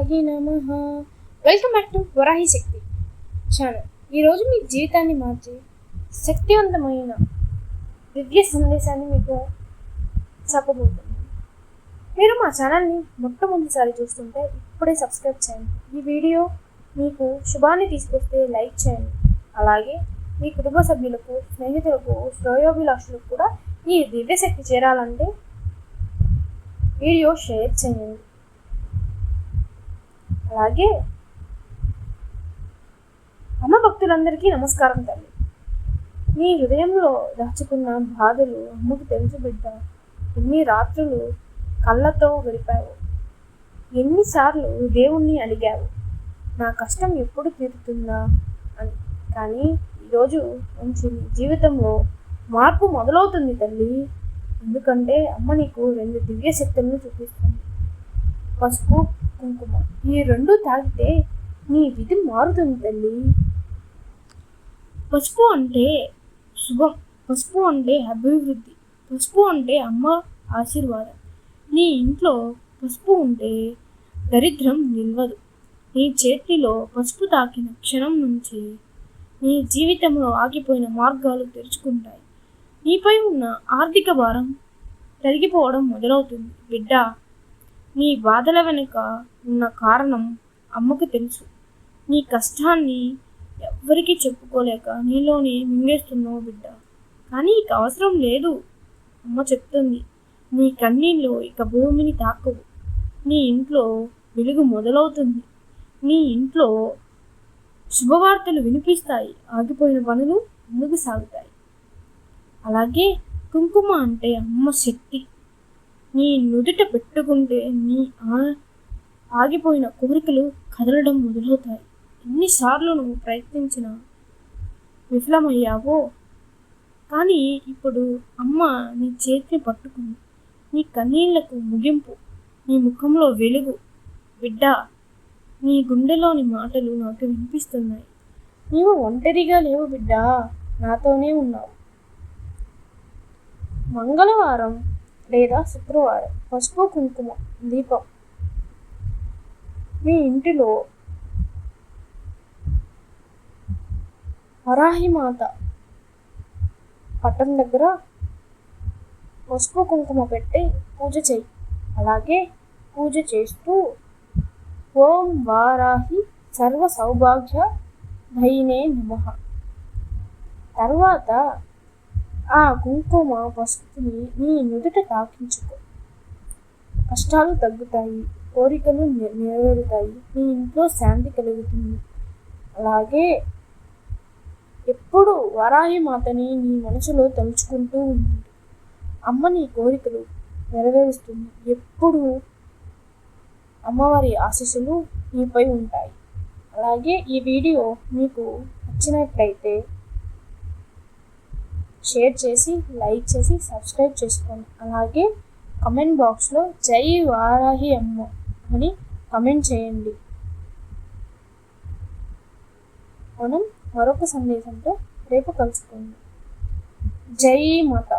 వారాహి నమః. Welcome back to Varahi Shakti channel. ఈరోజు మీ జీవితాన్ని మార్చే శక్తివంతమైన దివ్య సందేశాన్ని మీకు చెప్పబోతున్నాను. మీరు మా ఛానల్ని మొట్టమొదటిసారి చూస్తుంటే ఇప్పుడే సబ్స్క్రైబ్ చేయండి. ఈ వీడియో మీకు శుభాన్ని తీసుకొస్తే లైక్ చేయండి. అలాగే మీ కుటుంబ సభ్యులకు, స్నేహితులకు, శ్రేయోభిలాషులకు కూడా ఈ దివ్య శక్తి చేరాలంటే వీడియో షేర్ చేయండి. అలాగే అమ్మ భక్తులందరికీ నమస్కారం తల్లి. నీ హృదయంలో దాచుకున్న బాధలు అమ్మకు తెలుసు బిడ్డ. ఎన్ని రాత్రులు కళ్ళతో గడిపావు, ఎన్నిసార్లు దేవుణ్ణి అడిగావు నా కష్టం ఎప్పుడు తీరుతుందా అని. కానీ ఈరోజు నుంచి నీ జీవితంలో మార్పు మొదలవుతుంది తల్లి. ఎందుకంటే అమ్మ నీకు 2 దివ్య శక్తులను చూపిస్తుంది. పసుపు, కుంకుమ. ఈ 2 తాగితే నీ విధి మారుతుంది తల్లి. పసుపు అంటే శుభం, పసుపు అంటే అభివృద్ధి, పసుపు అంటే అమ్మ ఆశీర్వాదం. నీ ఇంట్లో పసుపు ఉంటే దరిద్రం నిల్వదు. నీ చేతిలో పసుపు తాకిన క్షణం నుంచి నీ జీవితంలో ఆగిపోయిన మార్గాలు తెరుచుకుంటాయి. నీపై ఉన్న ఆర్థిక భారం తరిగిపోవడం మొదలవుతుంది బిడ్డ. నీ బాధల వెనుక ఉన్న కారణం అమ్మకు తెలుసు. నీ కష్టాన్ని ఎవ్వరికీ చెప్పుకోలేక నీలోనే మింగేస్తున్నావు బిడ్డ. కానీ ఇక అవసరం లేదు. అమ్మ చెప్తుంది, నీ కన్నీళ్ళు ఇక భూమిని తాకవు. నీ ఇంట్లో వెలుగు మొదలవుతుంది. నీ ఇంట్లో శుభవార్తలు వినిపిస్తాయి. ఆగిపోయిన పనులు ముందుకు సాగుతాయి. అలాగే కుంకుమ అంటే అమ్మ శక్తి. నీ నుదుట పెట్టుకుంటే నీ ఆగిపోయిన కోరికలు కదలడం మొదలవుతాయి. ఎన్నిసార్లు నువ్వు ప్రయత్నించినా విఫలమయ్యావో, కానీ ఇప్పుడు అమ్మ నీ చేతిని పట్టుకుంది. నీ కన్నీళ్లకు ముగింపు, నీ ముఖంలో వెలుగు. బిడ్డ, నీ గుండెలోని మాటలు నాకు వినిపిస్తున్నాయి. నీవు ఒంటరిగా లేవు బిడ్డ, నాతోనే ఉన్నావు. మంగళవారం లేదా శుక్రవారం పసుపు కుంకుమ దీపం మీ ఇంటిలో వరాహిమాత పట్టం దగ్గర పసుపు కుంకుమ పెట్టి పూజ చేయి. అలాగే పూజ చేస్తూ ఓం వారాహి సర్వ సౌభాగ్య దయినే నమః. తర్వాత ఆ కుంకుమ పసుపుని నీ నుదుట తాకించుకో. కష్టాలు తగ్గుతాయి, కోరికలు నెరవేరుతాయి, నీ ఇంట్లో శాంతి కలుగుతుంది. అలాగే ఎప్పుడు వరాహి మాతని నీ మనసులో తలుచుకుంటూ ఉంది. అమ్మ నీ కోరికలు నెరవేరుస్తుంది. ఎప్పుడు అమ్మవారి ఆశీస్సులు నీపై ఉంటాయి. అలాగే ఈ వీడియో మీకు నచ్చినట్లయితే షేర్ చేసి, లైక్ చేసి, సబ్స్క్రైబ్ చేసుకోండి. అలాగే కమెంట్ బాక్స్లో జై వారాహి అమ్మ అని కమెంట్ చేయండి. మనం మరొక సందేశంతో రేపు కలుసుకుందాం. జై మాత.